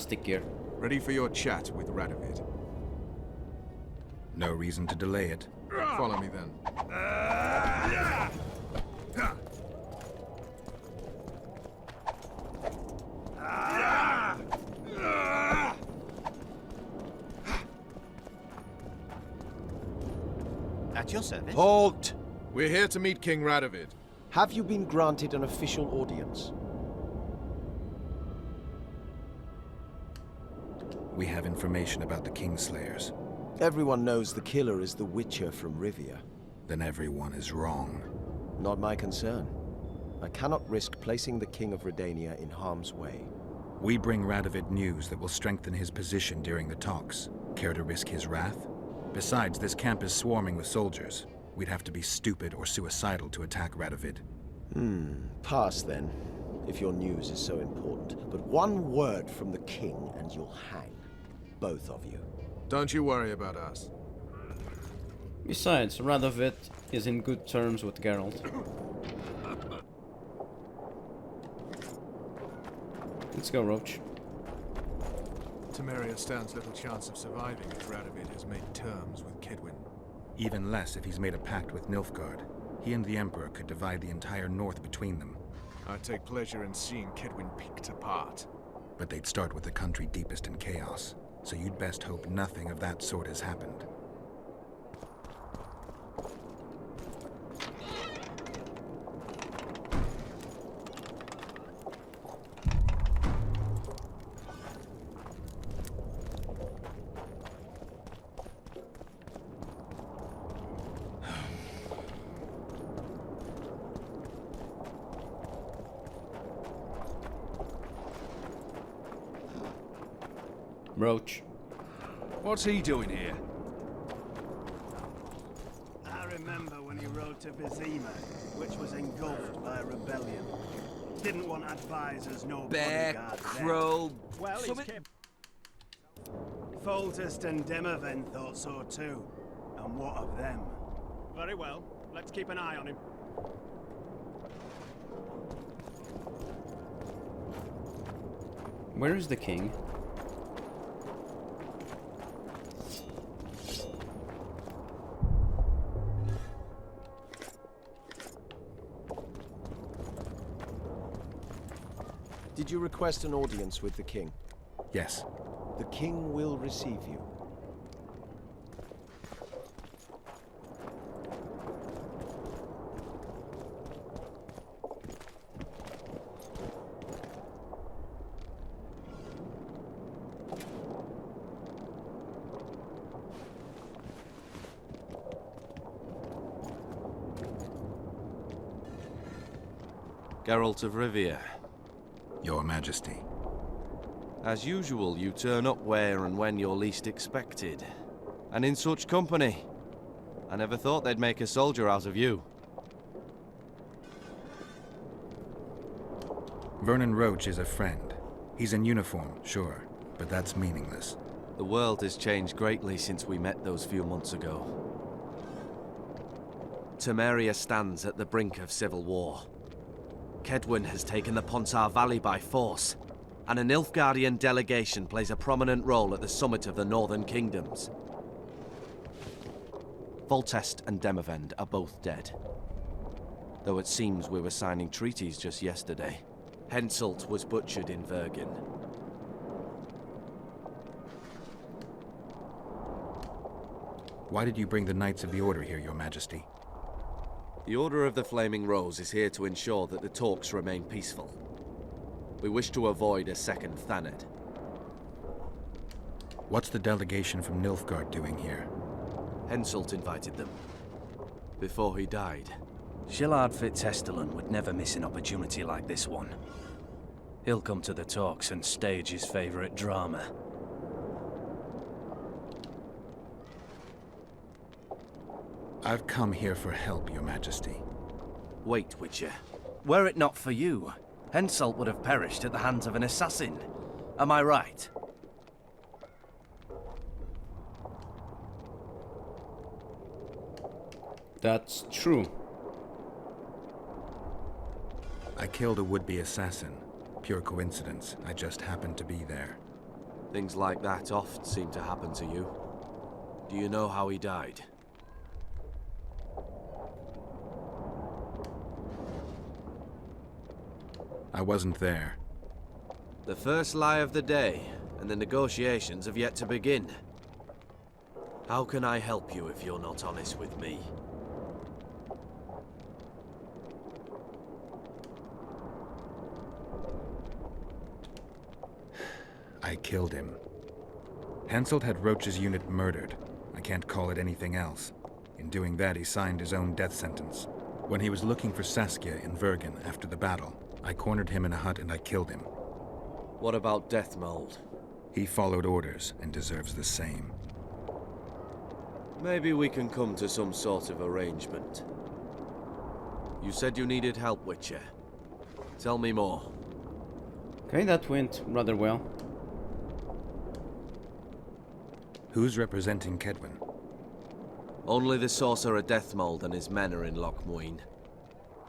plastic gear. Ready for your chat with Radovid. No reason to delay it. Follow me then. At your service. Halt! We're here to meet King Radovid. Have you been granted an official audience? We have information about the Kingslayers. Everyone knows the killer is the Witcher from Rivia. Then everyone is wrong. Not my concern. I cannot risk placing the King of Redania in harm's way. We bring Radovid news that will strengthen his position during the talks. Care to risk his wrath? Besides, this camp is swarming with soldiers. We'd have to be stupid or suicidal to attack Radovid. Pass then, if your news is so important. But one word from the King and you'll hang. Both of you. Don't you worry about us. Besides, Radovid is in good terms with Geralt. Let's go, Roach. Temeria stands little chance of surviving if Radovid has made terms with Kedwin. Even less if he's made a pact with Nilfgaard. He and the Emperor could divide the entire north between them. I take pleasure in seeing Kedwin picked apart. But they'd start with the country deepest in chaos. So you'd best hope nothing of that sort has happened. Roach. What's he doing here? I remember when he rode to Vizima, which was engulfed by a rebellion. Didn't want advisors, no Bear, bodyguard then. crow, Well, he's something- kept... Foltest and Demerven thought so too. And what of them? Very well. Let's keep an eye on him. Where is the king? Did you request an audience with the King? Yes. The King will receive you. Geralt of Rivia. Your Majesty. As usual, you turn up where and when you're least expected. And in such company. I never thought they'd make a soldier out of you. Vernon Roach is a friend. He's in uniform, sure, but that's meaningless. The world has changed greatly since we met those few months ago. Temeria stands at the brink of civil war. Kedwin has taken the Pontar Valley by force, and a Nilfgaardian delegation plays a prominent role at the summit of the Northern Kingdoms. Foltest and Demavend are both dead. Though it seems we were signing treaties just yesterday. Henselt was butchered in Vergen. Why did you bring the Knights of the Order here, Your Majesty? The Order of the Flaming Rose is here to ensure that the talks remain peaceful. We wish to avoid a second Thanedd. What's the delegation from Nilfgaard doing here? Henselt invited them. Before he died. Shillard Fitzhestelin would never miss an opportunity like this one. He'll come to the talks and stage his favorite drama. I've come here for help, Your Majesty. Wait, Witcher. Were it not for you, Henselt would have perished at the hands of an assassin. Am I right? That's true. I killed a would-be assassin. Pure coincidence. I just happened to be there. Things like that oft seem to happen to you. Do you know how he died? I wasn't there. The first lie of the day, and the negotiations have yet to begin. How can I help you if you're not honest with me? I killed him. Henselt had Roach's unit murdered. I can't call it anything else. In doing that, he signed his own death sentence. When he was looking for Saskia in Vergen after the battle, I cornered him in a hut and I killed him. What about Deathmold? He followed orders and deserves the same. Maybe we can come to some sort of arrangement. You said you needed help, Witcher. Tell me more. Okay, that went rather well. Who's representing Kedwin? Only the sorcerer Deathmold and his men are in Lochmuin.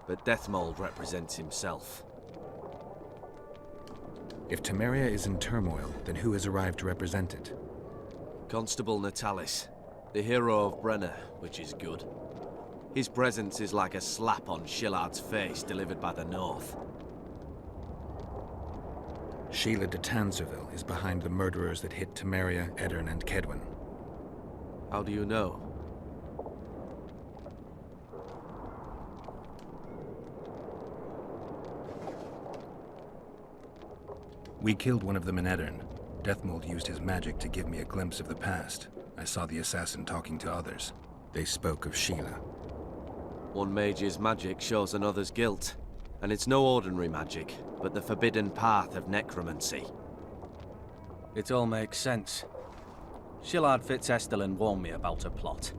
But Deathmold represents himself. If Temeria is in turmoil, then who has arrived to represent it? Constable Natalis, the hero of Brenner, which is good. His presence is like a slap on Shillard's face delivered by the North. Sheila de Tanzerville is behind the murderers that hit Temeria, Eddern, and Kedwin. How do you know? We killed one of them in Eddern. Deathmold used his magic to give me a glimpse of the past. I saw the assassin talking to others. They spoke of Sheila. One mage's magic shows another's guilt. And it's no ordinary magic, but the forbidden path of necromancy. It all makes sense. Shillard Fitzestelin warned me about a plot.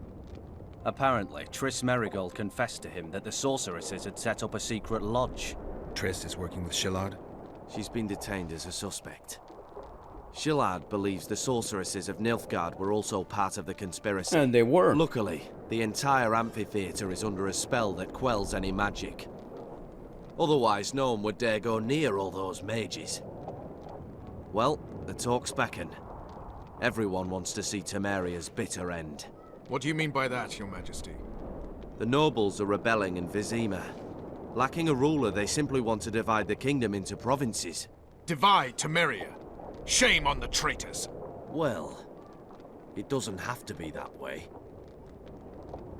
Apparently, Triss Merigold confessed to him that the sorceresses had set up a secret lodge. Triss is working with Shillard? She's been detained as a suspect. Shillard believes the sorceresses of Nilfgaard were also part of the conspiracy. And they were. Luckily, the entire amphitheater is under a spell that quells any magic. Otherwise, no one would dare go near all those mages. Well, the talk's beckon. Everyone wants to see Temeria's bitter end. What do you mean by that, Your Majesty? The nobles are rebelling in Vizima. Lacking a ruler, they simply want to divide the kingdom into provinces. Divide Temeria! Shame on the traitors! Well, it doesn't have to be that way.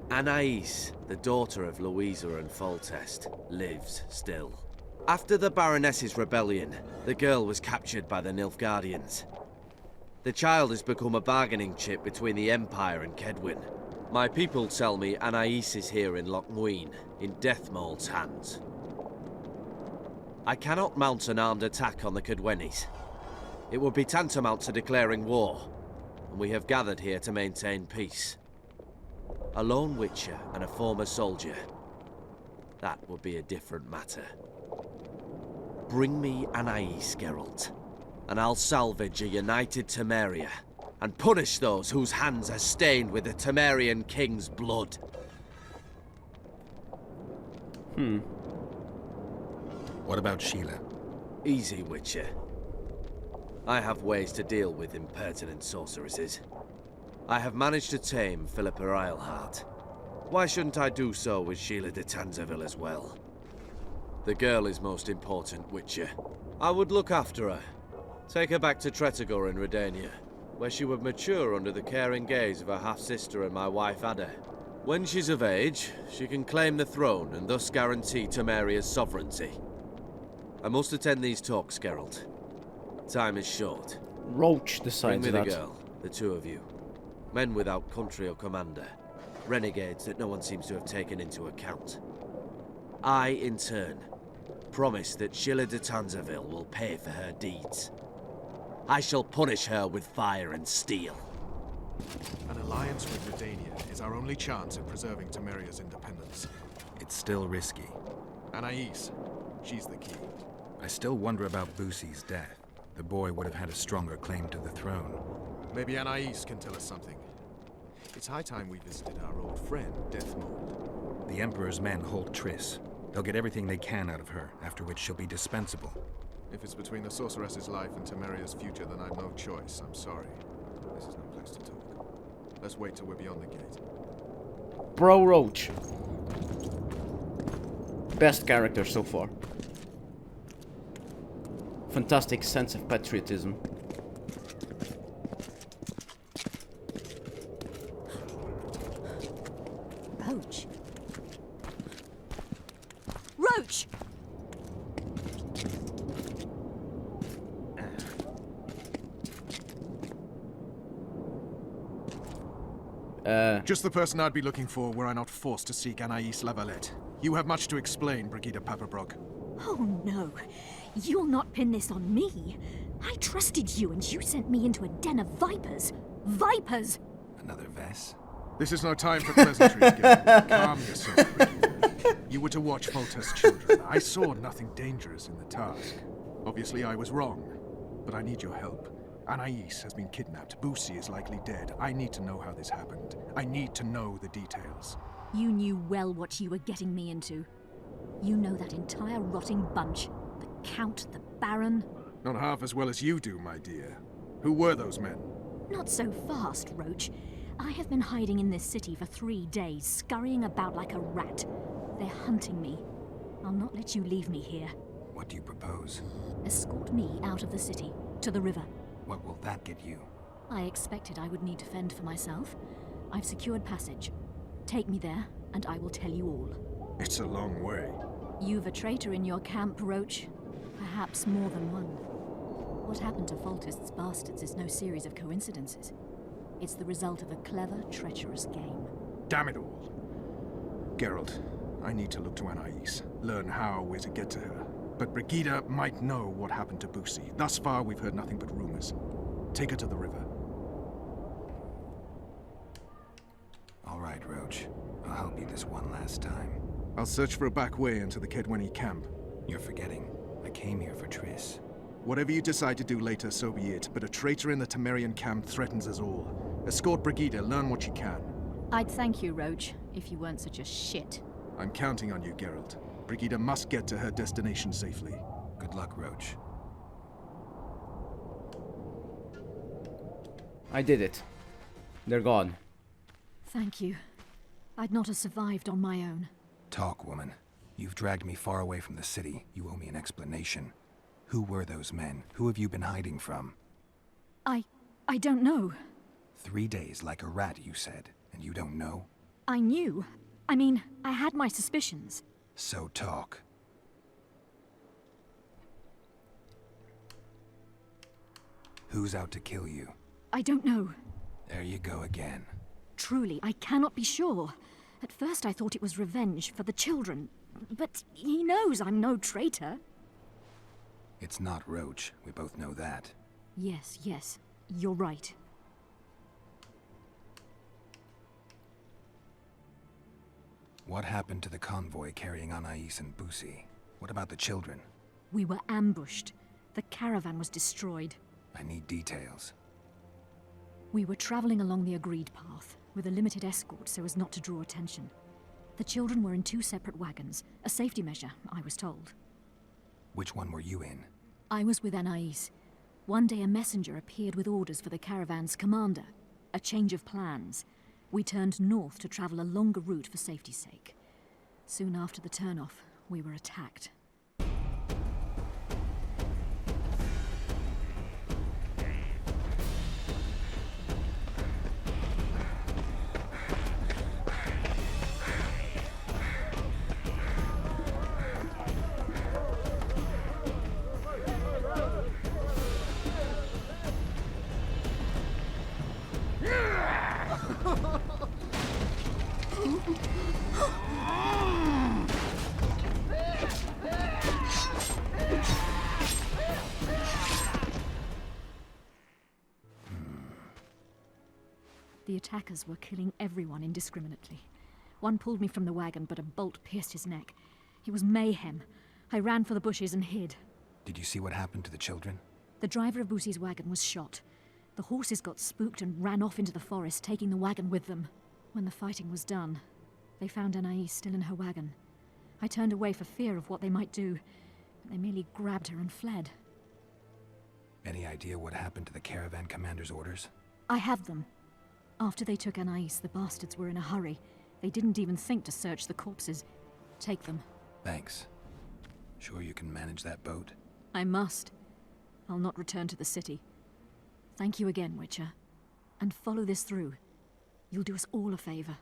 Anais, the daughter of Louisa and Foltest, lives still. After the Baroness's rebellion, the girl was captured by the Nilfgaardians. The child has become a bargaining chip between the Empire and Kedwin. My people tell me Anais is here in Lochmuin, in Deathmold's hands. I cannot mount an armed attack on the Kedwenis. It would be tantamount to declaring war, and we have gathered here to maintain peace. A lone witcher and a former soldier. That would be a different matter. Bring me Anais, Geralt, and I'll salvage a united Temeria, and punish those whose hands are stained with the Temerian king's blood. What about Sheila? Easy, Witcher. I have ways to deal with impertinent sorceresses. I have managed to tame Philippa Eilhart. Why shouldn't I do so with Sheila de Tanzerville as well? The girl is most important, Witcher. I would look after her. Take her back to Tretogor in Redania, where she would mature under the caring gaze of her half-sister and my wife Ada. When she's of age, she can claim the throne and thus guarantee Temeria's sovereignty. I must attend these talks, Geralt. Time is short. Roach Bring decides me that. the girl, the two of you. Men without country or commander. Renegades that no one seems to have taken into account. I, in turn, promise that Sheila de Tanzerville will pay for her deeds. I shall punish her with fire and steel. An alliance with Redania is our only chance at preserving Temeria's independence. It's still risky. Anais, she's the key. I still wonder about Busey's death. The boy would have had a stronger claim to the throne. Maybe Anais can tell us something. It's high time we visited our old friend, Deathmold. The Emperor's men hold Triss. They'll get everything they can out of her, after which she'll be dispensable. If it's between the sorceress's life and Temeria's future, then I've no choice. I'm sorry. This is no place to talk. Let's wait till we're beyond the gate. Bro Roach. Best character so far. Fantastic sense of patriotism. Roach. Roach! Just the person I'd be looking for were I not forced to seek Anais Lavalette. You have much to explain, Brigida Paperbrook. Oh no, you'll not pin this on me. I trusted you and you sent me into a den of vipers. Vipers! Another Vess? This is no time for pleasantries, Gilbert. Calm yourself, Brigida. You were to watch Volta's children. I saw nothing dangerous in the task. Obviously, I was wrong, but I need your help. Anais has been kidnapped. Boussy is likely dead. I need to know how this happened. I need to know the details. You knew well what you were getting me into. You know that entire rotting bunch. The Count, the Baron. Not half as well as you do, my dear. Who were those men? Not so fast, Roach. I have been hiding in this city for 3 days, scurrying about like a rat. They're hunting me. I'll not let you leave me here. What do you propose? Escort me out of the city, to the river. What will that get you? I expected I would need to fend for myself. I've secured passage. Take me there, and I will tell you all. It's a long way. You've a traitor in your camp, Roach. Perhaps more than one. What happened to Foltest's bastards is no series of coincidences. It's the result of a clever, treacherous game. Damn it all. Geralt, I need to look to Anais, learn how we're to get to her. But Brigida might know what happened to Boussy. Thus far, we've heard nothing but rumors. Take her to the river. All right, Roach. I'll help you this one last time. I'll search for a back way into the Kedweni camp. You're forgetting. I came here for Triss. Whatever you decide to do later, so be it. But a traitor in the Temerian camp threatens us all. Escort Brigida, learn what you can. I'd thank you, Roach, if you weren't such a shit. I'm counting on you, Geralt. Brigida must get to her destination safely. Good luck, Roach. I did it. They're gone. Thank you. I'd not have survived on my own. Talk, woman. You've dragged me far away from the city. You owe me an explanation. Who were those men? Who have you been hiding from? I don't know. 3 days like a rat, you said, and you don't know? I knew. I mean, I had my suspicions. So talk. Who's out to kill you? I don't know. There you go again. Truly, I cannot be sure. At first I thought it was revenge for the children. But he knows I'm no traitor. It's not Roach. We both know that. Yes, you're right. What happened to the convoy carrying Anais and Boussy? What about the children? We were ambushed. The caravan was destroyed. I need details. We were traveling along the agreed path, with a limited escort so as not to draw attention. The children were in 2 separate wagons, a safety measure, I was told. Which one were you in? I was with Anais. One day a messenger appeared with orders for the caravan's commander. A change of plans. We turned north to travel a longer route for safety's sake. Soon after the turnoff, we were attacked. The attackers were killing everyone indiscriminately. One pulled me from the wagon, but a bolt pierced his neck. It was mayhem. I ran for the bushes and hid. Did you see what happened to the children? The driver of Boussy's wagon was shot. The horses got spooked and ran off into the forest, taking the wagon with them. When the fighting was done, they found Anais still in her wagon. I turned away for fear of what they might do, They merely grabbed her and fled. Any idea what happened to the caravan commander's orders? I have them. After they took Anais, the bastards were in a hurry. They didn't even think to search the corpses. Take them. Thanks. Sure you can manage that boat? I must. I'll not return to the city. Thank you again, Witcher. And follow this through. You'll do us all a favor.